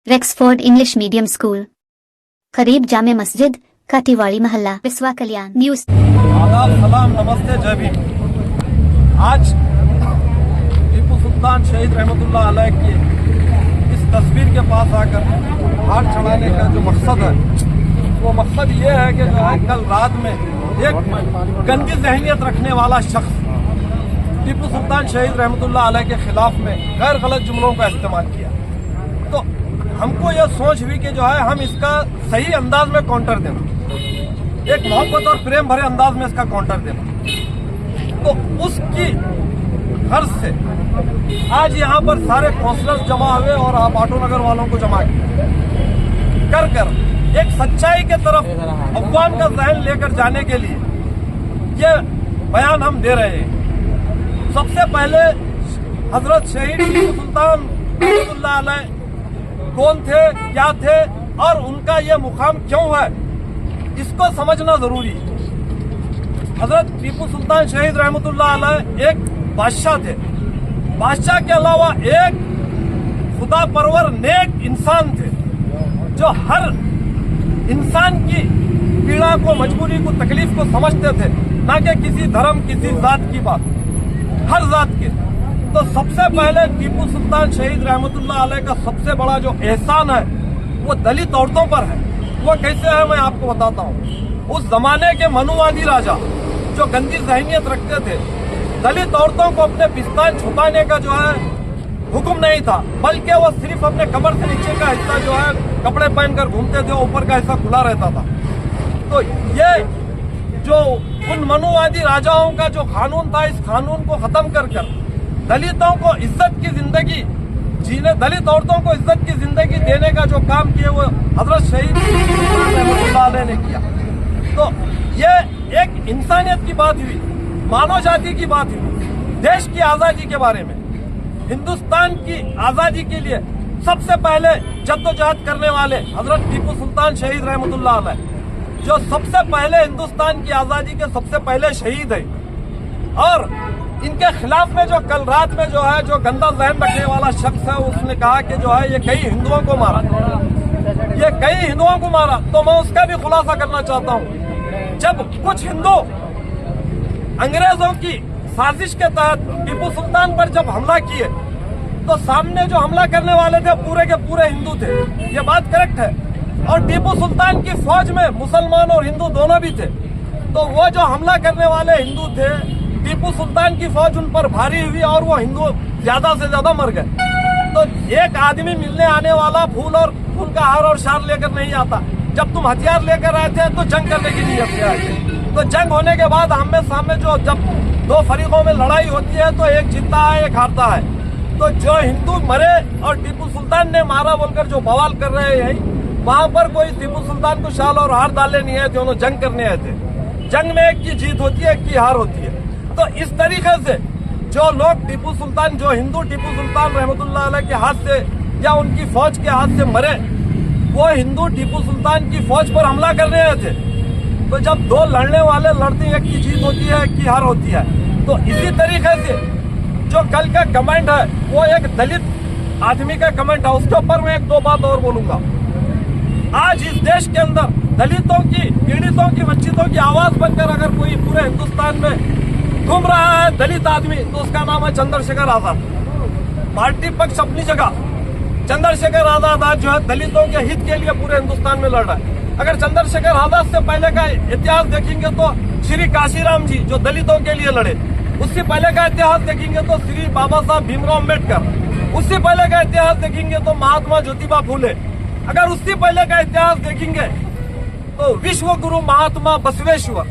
रेक्सफोर्ड English medium school, करीब जामे मस्जिद, काटीवाड़ी मोहल्ला, बिस्वा कल्याण। न्यूज। आदाब, सलाम, नमस्ते, जय भीम। आज टीपू सुल्तान शहीद रहमतुल्लाह अलैह की इस तस्वीर के पास आकर हाथ चढ़ाने का जो मकसद है, वो मकसद ये है कि जो है कल रात में एक गंदी जहनीत रखने वाला शख्स टीपू सुल्तान शहीद रहमतुल्लाह अलैह के खिलाफ में गैर गलत जुमलों का इस्तेमाल किया। तो हमको यह सोच हुई कि जो है हम इसका सही अंदाज में काउंटर देना, एक मोहब्बत और प्रेम भरे अंदाज में इसका काउंटर देना। तो उसकी गर्ज से आज यहाँ पर सारे काउंसलर्स जमा हुए और आप ऑटो नगर वालों को जमा कर एक सच्चाई के तरफ अफवाह का जहन लेकर जाने के लिए ये बयान हम दे रहे हैं। सबसे पहले हजरत शहीद टीपू सुल्तान रहमतुल्लाह अलैह कौन थे, क्या थे और उनका ये मुकाम क्यों है, इसको समझना जरूरी है। हजरत टीपू सुल्तान शहीद रहमतुल्लाह अलैह एक बादशाह थे। बादशाह के अलावा एक खुदा परवर नेक इंसान थे, जो हर इंसान की पीड़ा को, मजबूरी को, तकलीफ को समझते थे, ना कि किसी धर्म, किसी जात की बात, हर जात के। तो सबसे पहले टीपू सुल्तान शहीद रहमतुल्लाह अलैह का सबसे बड़ा जो एहसान है वो दलित औरतों पर है। वो कैसे है मैं आपको बताता हूँ। उस जमाने के मनुवादी राजा जो गंदी जहनीत रखते थे, दलित औरतों को अपने पिस्तान छुपाने का जो है हुक्म नहीं था, बल्कि वो सिर्फ अपने कमर से नीचे का हिस्सा जो है कपड़े पहनकर घूमते थे, ऊपर का हिस्सा खुला रहता था। तो ये जो उन मनुवादी राजाओं का जो कानून था, इस कानून को खत्म कर दलितों को इज्जत की जिंदगी जीने, दलित औरतों को इज्जत की जिंदगी देने का जो काम किए वो हजरत शहीद रहमतुल्लाह अलैह ने किया। तो ये एक इंसानियत की बात हुई, मानव जाति की बात हुई, देश की आजादी के बारे में। हिंदुस्तान की आजादी के लिए सबसे पहले जद्दोजहद करने वाले हजरत टीपू सुल्तान शहीद रहमतुल्लाह अलैह, जो सबसे पहले हिंदुस्तान की आजादी के सबसे पहले शहीद है। और इनके खिलाफ में जो कल रात में जो है जो गंदा जहन रखने वाला शख्स है, उसने कहा कि जो है ये कई हिंदुओं को मारा, ये कई हिंदुओं को मारा। तो मैं उसका भी खुलासा करना चाहता हूँ। जब कुछ हिंदू अंग्रेजों की साजिश के तहत टीपू सुल्तान पर जब हमला किए, तो सामने जो हमला करने वाले थे पूरे के पूरे हिंदू थे, ये बात करेक्ट है। और टीपू सुल्तान की फौज में मुसलमान और हिंदू दोनों भी थे। तो वो जो हमला करने वाले हिंदू थे, टीपू सुल्तान की फौज उन पर भारी हुई और वो हिंदू ज्यादा से ज्यादा मर गए। तो एक आदमी मिलने आने वाला फूल का हार और शार लेकर नहीं आता। जब तुम हथियार लेकर आए थे तो जंग करने की नीयत से आए थे। तो जंग होने के बाद आमने सामने जो जब दो फरीकों में लड़ाई होती है तो एक जीतता है, एक हारता है। तो जो हिंदू मरे और टीपू सुल्तान ने मारा बोलकर जो बवाल कर रहे हैं, वहाँ पर कोई टीपू सुल्तान को शाल और हार डालने नहीं आए थे, उन्होंने जंग करने आए थे। जंग में एक की जीत होती है, एक की हार होती है। तो इस तरीके से जो लोग टीपू सुल्तान, जो हिंदू टीपू सुल्तान रहमतुल्लाह अलैह के हाथ से या उनकी फौज के हाथ से मरे, वो हिंदू टीपू सुल्तान की फौज पर हमला करने आए थे। तो जब दो लड़ने वाले लड़ते हैं, एक की जीत होती है, एक की हार होती है। तो इसी तरीके से जो कल का कमेंट है वो एक दलित आदमी का कमेंट है, उसके ऊपर मैं एक दो बात और बोलूंगा। आज इस देश के अंदर दलितों की, पीड़ितों की, वंचितों की आवाज बनकर अगर कोई पूरे हिंदुस्तान में घूम रहा है दलित आदमी, तो उसका नाम है चंद्रशेखर आजाद। पार्टी पक्ष अपनी जगह, चंद्रशेखर आजाद आज जो है दलितों के हित के लिए पूरे हिंदुस्तान में लड़ रहा है। अगर चंद्रशेखर आजाद से पहले का इतिहास देखेंगे तो श्री काशीराम जी जो दलितों के लिए लड़े, उससे पहले का इतिहास देखेंगे तो श्री बाबा साहब भीमराव अम्बेडकर, उससे पहले का इतिहास देखेंगे तो महात्मा ज्योतिबा फूले, अगर उससे पहले का इतिहास देखेंगे तो विश्व गुरु महात्मा बसवेश्वर,